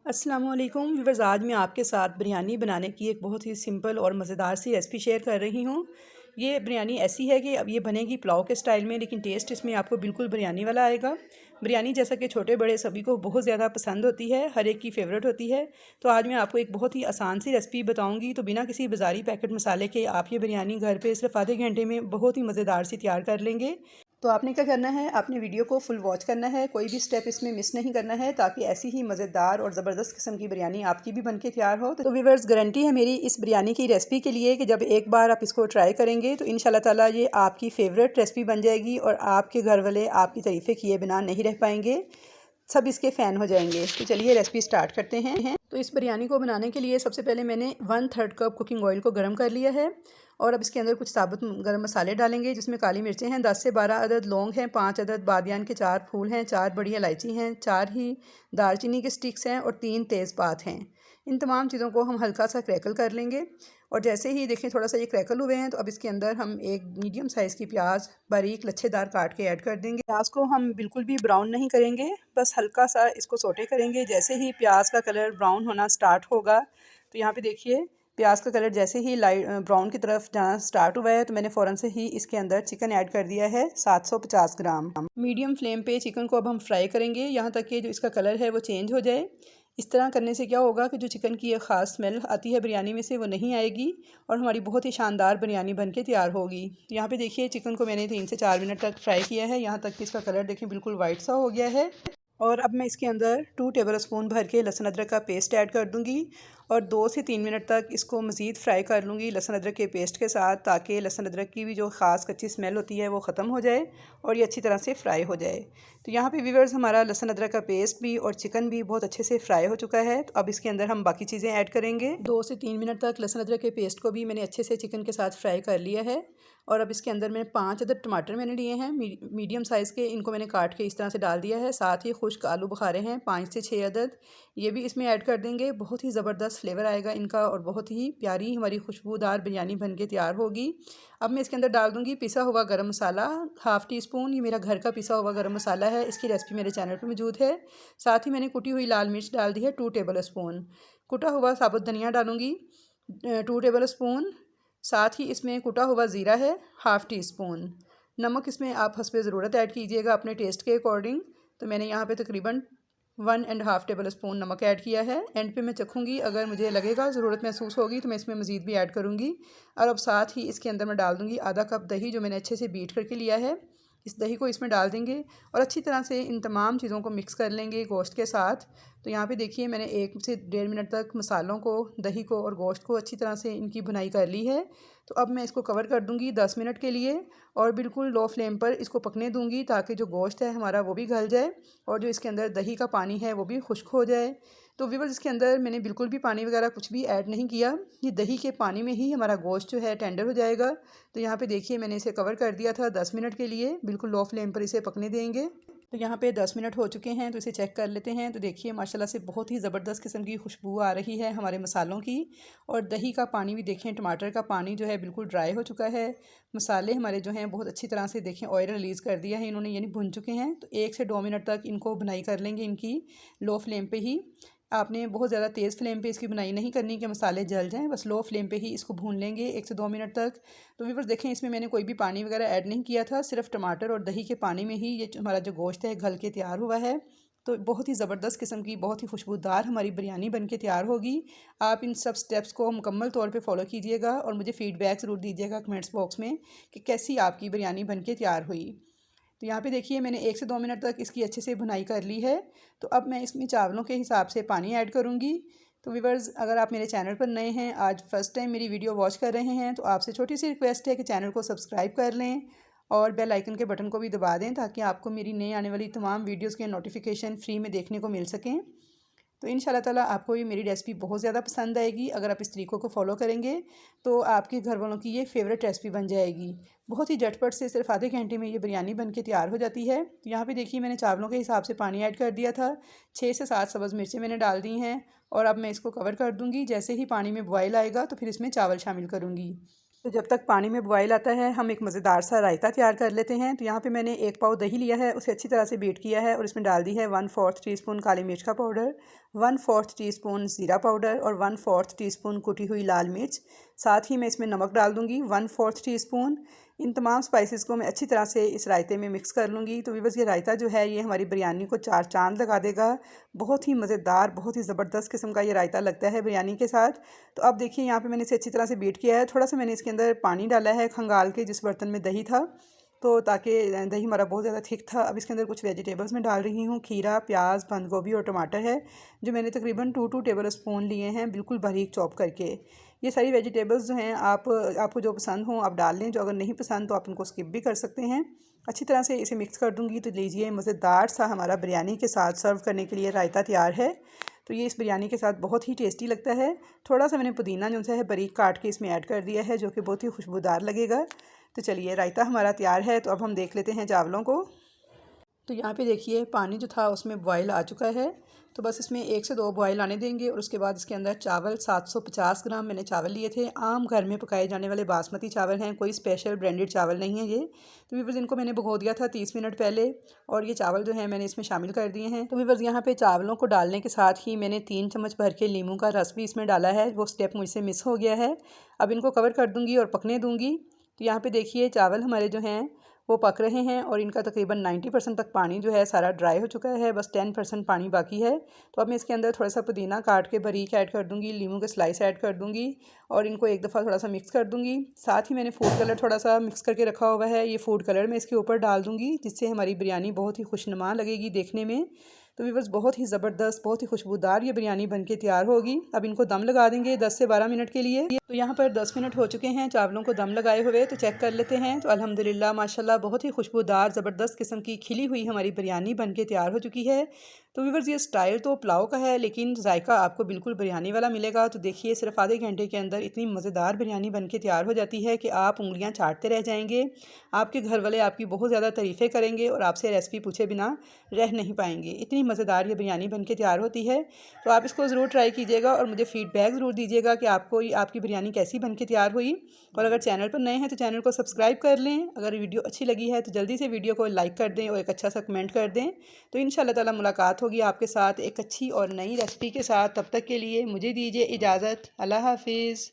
अस्सलामुअलैकुम व्यूअर्स, आज मैं आपके साथ बिरयानी बनाने की एक बहुत ही सिंपल और मज़ेदार सी रेसिपी शेयर कर रही हूँ। ये बिरयानी ऐसी है कि अब ये बनेगी पुलाव के स्टाइल में, लेकिन टेस्ट इसमें आपको बिल्कुल बिरयानी वाला आएगा। बिरयानी जैसा कि छोटे बड़े सभी को बहुत ज़्यादा पसंद होती है, हर एक की फ़ेवरेट होती है। तो आज मैं आपको एक बहुत ही आसान सी रेसिपी बताऊँगी। तो बिना किसी बाज़ारी पैकेट मसाले के आप ये बिरयानी घर पर सिर्फ आधे घंटे में बहुत ही मज़ेदार सी तैयार कर लेंगे। तो आपने क्या करना है, आपने वीडियो को फुल वॉच करना है, कोई भी स्टेप इसमें मिस नहीं करना है, ताकि ऐसी ही मज़ेदार और ज़बरदस्त किस्म की बिरयानी आपकी भी बनके तैयार हो। तो व्यूअर्स, गारंटी है मेरी इस बिरयानी की रेसिपी के लिए कि जब एक बार आप इसको ट्राई करेंगे तो इंशाल्लाह ताला ये आपकी फ़ेवरेट रेसिपी बन जाएगी और आपके घर वाले आपकी तारीफ़ें किए बिना नहीं रह पाएंगे, सब इसके फ़ैन हो जाएंगे। तो चलिए रेसिपी स्टार्ट करते हैं। तो इस बिरयानी को बनाने के लिए सबसे पहले मैंने 1/3 कप कुकिंग ऑयल को गर्म कर लिया है और अब इसके अंदर कुछ साबुत गरम मसाले डालेंगे, जिसमें काली मिर्चें हैं 10 से 12 अदद, लौंग हैं 5 अदद, बादियान के 4 फूल हैं, 4 बड़ी इलायची हैं, 4 ही दालचीनी के स्टिक्स हैं और 3 तेज़पात हैं। इन तमाम चीज़ों को हम हल्का सा क्रैकल कर लेंगे और जैसे ही देखें थोड़ा सा ये क्रैकल हुए हैं तो अब इसके अंदर हम एक मीडियम साइज़ की प्याज बारीक लच्छेदार काट के ऐड कर देंगे। प्याज को हम बिल्कुल भी ब्राउन नहीं करेंगे, बस हल्का सा इसको सोटे करेंगे। जैसे ही प्याज का कलर ब्राउन होना स्टार्ट होगा तो यहाँ पे देखिए प्याज का कलर जैसे ही लाइट ब्राउन की तरफ जाना स्टार्ट हुआ है तो मैंने फ़ौरन से ही इसके अंदर चिकन ऐड कर दिया है 750 ग्राम। मीडियम फ्लेम पे चिकन को अब हम फ्राई करेंगे यहाँ तक कि जो इसका कलर है वो चेंज हो जाए। इस तरह करने से क्या होगा कि जो चिकन की एक ख़ास स्मेल आती है बिरयानी में से वो नहीं आएगी और हमारी बहुत ही शानदार बिरयानी बनके तैयार होगी। तो यहाँ पे देखिए चिकन को मैंने 3 से 4 मिनट तक फ्राई किया है, यहाँ तक कि इसका कलर देखिए बिल्कुल वाइट सा हो गया है। और अब मैं इसके अंदर 2 टेबल स्पून भर के लहसुन अदरक का पेस्ट ऐड कर दूंगी और 2 से 3 मिनट तक इसको मज़ीद फ्राई कर लूँगी लहसुन अदरक के पेस्ट के साथ, ताकि लहसुन अदरक की भी जो ख़ास कच्ची स्मेल होती है वो ख़त्म हो जाए और ये अच्छी तरह से फ्राई हो जाए। तो यहाँ पे व्यूअर्स हमारा लहसुन अदरक का पेस्ट भी और चिकन भी बहुत अच्छे से फ्राई हो चुका है। तो अब इसके अंदर हम बाकी चीज़ें ऐड करेंगे। 2 से 3 मिनट तक लहसुन अदरक के पेस्ट को भी मैंने अच्छे से चिकन के साथ फ्राई कर लिया है और अब इसके अंदर मैंने 5 अदद टमाटर मैंने लिए हैं मीडियम साइज़ के, इनको मैंने काट के इस तरह से डाल दिया है। साथ ही खुश्क आलू बुखारे हैं 5 से 6 अदद, ये भी इसमें ऐड कर देंगे। बहुत ही ज़बरदस्त फ्लेवर आएगा इनका और बहुत ही प्यारी हमारी खुशबूदार बिरयानी बन के तैयार होगी। अब मैं इसके अंदर डाल दूँगी पिसा हुआ गरम मसाला 1/2 टी स्पून, ये मेरा घर का पिसा हुआ गरम मसाला है, इसकी रेसिपी मेरे चैनल पर मौजूद है। साथ ही मैंने कुटी हुई लाल मिर्च डाल दी है 2 टेबल स्पून, कुटा हुआ साबुत धनिया डालूँगी 2 टेबल स्पून, साथ ही इसमें कुटा हुआ ज़ीरा है 1/2 टी स्पून। नमक इसमें आप हस्बे ज़रूरत ऐड कीजिएगा अपने टेस्ट के अकॉर्डिंग। तो मैंने यहाँ पे तकरीबन 1.5 टेबल स्पून नमक ऐड किया है। एंड पे मैं चखूँगी, अगर मुझे लगेगा ज़रूरत महसूस होगी तो मैं इसमें मज़ीद भी ऐड करूँगी। और अब साथ ही इसके अंदर मैं डाल दूँगी आधा कप दही, जो मैंने अच्छे से बीट करके लिया है। इस दही को इसमें डाल देंगे और अच्छी तरह से इन तमाम चीज़ों को मिक्स कर लेंगे गोश्त के साथ। तो यहाँ पे देखिए मैंने 1 से 1.5 मिनट तक मसालों को, दही को और गोश्त को अच्छी तरह से इनकी भुनाई कर ली है। तो अब मैं इसको कवर कर दूँगी 10 मिनट के लिए और बिल्कुल लो फ्लेम पर इसको पकने दूँगी, ताकि जो गोश्त है हमारा वो भी गल जाए और जो इसके अंदर दही का पानी है वो भी खुश्क हो जाए। तो व्यूअर्स, इसके अंदर मैंने बिल्कुल भी पानी वगैरह कुछ भी ऐड नहीं किया, ये दही के पानी में ही हमारा गोश्त जो है टेंडर हो जाएगा। तो यहाँ पे देखिए मैंने इसे कवर कर दिया था 10 मिनट के लिए, बिल्कुल लो फ्लेम पर इसे पकने देंगे। तो यहाँ पे 10 मिनट हो चुके हैं, तो इसे चेक कर लेते हैं। तो देखिए माशाल्लाह से बहुत ही ज़बरदस्त किस्म की खुशबू आ रही है हमारे मसालों की और दही का पानी भी देखें, टमाटर का पानी जो है बिल्कुल ड्राई हो चुका है। मसाले हमारे जो हैं बहुत अच्छी तरह से देखें ऑयल रिलीज़ कर दिया है इन्होंने, यानी भुन चुके हैं। तो 1 से 2 मिनट तक इनको भुनाई कर लेंगे इनकी लो फ्लेम पर ही। आपने बहुत ज़्यादा तेज़ फ्लेम पे इसकी बुनाई नहीं करनी कि मसाले जल जाएं, बस लो फ्लेम पे ही इसको भून लेंगे 1 से 2 मिनट तक। तो व्यूअर्स देखें, इसमें मैंने कोई भी पानी वगैरह ऐड नहीं किया था, सिर्फ टमाटर और दही के पानी में ही ये हमारा जो गोश्त है गल के तैयार हुआ है। तो बहुत ही ज़बरदस्त किस्म की, बहुत ही खुशबूदार हमारी बिरयानी बन के तैयार होगी। आप इन सब स्टेप्स को मुकम्मल तौर पर फॉलो कीजिएगा और मुझे फ़ीडबैक ज़रूर दीजिएगा कमेंट्स बॉक्स में कि कैसी आपकी बिरयानी बन के तैयार हुई। तो यहाँ पे देखिए मैंने 1 से 2 मिनट तक इसकी अच्छे से भुनाई कर ली है। तो अब मैं इसमें चावलों के हिसाब से पानी ऐड करूँगी। तो व्यूअर्स, अगर आप मेरे चैनल पर नए हैं, आज फर्स्ट टाइम मेरी वीडियो वॉच कर रहे हैं, तो आपसे छोटी सी रिक्वेस्ट है कि चैनल को सब्सक्राइब कर लें और बेल आइकन के बटन को भी दबा दें, ताकि आपको मेरी नई आने वाली तमाम वीडियोज़ के नोटिफिकेशन फ्री में देखने को मिल सकें। तो इंशाल्लाह ताला आपको ये मेरी रेसिपी बहुत ज़्यादा पसंद आएगी। अगर आप इस तरीक़ों को फॉलो करेंगे तो आपके घर वालों की ये फ़ेवरेट रेसिपी बन जाएगी। बहुत ही झटपट से सिर्फ आधे घंटे में ये बिरयानी बन के तैयार हो जाती है। तो यहाँ पे देखिए मैंने चावलों के हिसाब से पानी ऐड कर दिया था, 6 से 7 सब्ज़ मिर्चें मैंने डाल दी हैं और अब मैं इसको कवर कर दूँगी। जैसे ही पानी में बॉयल आएगा तो फिर इसमें चावल शामिल करूँगी। तो जब तक पानी में बॉयल आता है हम एक मज़ेदार सा रायता तैयार कर लेते हैं। तो यहाँ पे मैंने 1 पाव दही लिया है, उसे अच्छी तरह से बीट किया है और इसमें डाल दी है 1/4 टीस्पून काली मिर्च का पाउडर, 1/4 टीस्पून ज़ीरा पाउडर और 1/4 टीस्पून कुटी हुई लाल मिर्च। साथ ही मैं इसमें नमक डाल दूँगी 1/4 टीस्पून। इन तमाम स्पाइसेस को मैं अच्छी तरह से इस रायते में मिक्स कर लूँगी। तो व्यूअर्स ये रायता जो है ये हमारी बिरयानी को 4 चाँद लगा देगा। बहुत ही मज़ेदार, बहुत ही ज़बरदस्त किस्म का ये रायता लगता है बिरयानी के साथ। तो अब देखिए यहाँ पे मैंने इसे अच्छी तरह से बीट किया है। थोड़ा सा मैंने इसके अंदर पानी डाला है खंगाल के, जिस बर्तन में दही था, तो ताकि दही हमारा बहुत ज़्यादा थिक था। अब इसके अंदर कुछ वेजिटेबल्स मैं डाल रही हूँ। खीरा, प्याज, बंद गोभी और टमाटर है, जो मैंने तकरीबन 2 टेबल स्पून लिए हैं, बिल्कुल बारीक चॉप करके। ये सारी वेजिटेबल्स जो हैं आपको जो पसंद हो आप डाल लें, जो अगर नहीं पसंद तो आप उनको स्किप भी कर सकते हैं। अच्छी तरह से इसे मिक्स कर दूँगी। तो लीजिए मज़ेदार सा हमारा बिरयानी के साथ सर्व करने के लिए रायता तैयार है। तो ये इस बिरयानी के साथ बहुत ही टेस्टी लगता है। थोड़ा सा मैंने पुदीना जो है बारीक काट के इसमें ऐड कर दिया है, जो कि बहुत ही खुशबूदार लगेगा। तो चलिए रायता हमारा तैयार है। तो अब हम देख लेते हैं चावलों को। तो यहाँ पे देखिए पानी जो था उसमें बॉयल आ चुका है। तो बस इसमें 1 से 2 बॉयल आने देंगे और उसके बाद इसके अंदर चावल 750 ग्राम मैंने चावल लिए थे। आम घर में पकाए जाने वाले बासमती चावल हैं, कोई स्पेशल ब्रांडेड चावल नहीं है ये। तो व्यूअर्स इनको मैंने भिगो दिया था 30 मिनट पहले और ये चावल जो है मैंने इसमें शामिल कर दिए हैं। तो व्यूअर्स यहाँ पे चावलों को डालने के साथ ही मैंने 3 चम्मच भर के नींबू का रस भी इसमें डाला है, वो स्टेप मुझसे मिस हो गया है। अब इनको कवर कर दूँगी और पकने दूँगी। तो यहाँ पे देखिए चावल हमारे जो हैं वो पक रहे हैं और इनका तकरीबन 90% तक पानी जो है सारा ड्राई हो चुका है, बस 10% पानी बाकी है। तो अब मैं इसके अंदर थोड़ा सा पुदीना काट के बारीक ऐड कर दूँगी, लीमू के स्लाइस ऐड कर दूँगी और इनको एक दफ़ा थोड़ा सा मिक्स कर दूँगी। साथ ही मैंने फूड कलर थोड़ा सा मिक्स करके रखा हुआ है, ये फूड कलर मैं इसके ऊपर डाल दूँगी, जिससे हमारी बिरयानी बहुत ही खुशनुमा लगेगी देखने में। तो व्यूअर्स बहुत ही ज़बरदस्त, बहुत ही खुशबूदार ये बिरयानी बनके तैयार होगी। अब इनको दम लगा देंगे 10 से 12 मिनट के लिए। तो यहाँ पर 10 मिनट हो चुके हैं चावलों को दम लगाए हुए, तो चेक कर लेते हैं। तो अल्हम्दुलिल्लाह माशाल्लाह बहुत ही खुशबूदार ज़बरदस्त किस्म की खिली हुई हमारी बिरयानी बनके तैयार हो चुकी है। तो व्यूअर्स ये स्टाइल तो पुलाव का है, लेकिन जायका आपको बिल्कुल बिरयानी वाला मिलेगा। तो देखिए सिर्फ आधे घंटे के अंदर इतनी मज़ेदार बिरयानी बनके तैयार हो जाती है कि आप उंगलियां चाटते रह जाएंगे। आपके घर वाले आपकी बहुत ज़्यादा तारीफ़ें करेंगे और आपसे रेसिपी पूछे बिना रह नहीं पाएंगे। इतनी मज़ेदार ये बिरयानी बनके तैयार होती है। तो आप इसको ज़रूर ट्राई कीजिएगा और मुझे फ़ीडबैक ज़रूर दीजिएगा कि आपको आपकी बिरयानी कैसी बनके तैयार हुई। और अगर चैनल पर नए हैं तो चैनल को सब्सक्राइब कर लें। अगर वीडियो अच्छी लगी है तो जल्दी से वीडियो को लाइक कर दें और एक अच्छा सा कमेंट कर दें। तो इंशाल्लाह ताला मुलाकात होगी आपके साथ एक अच्छी और नई रेसिपी के साथ। तब तक के लिए मुझे दीजिए इजाज़त। अल्लाह हाफिज़।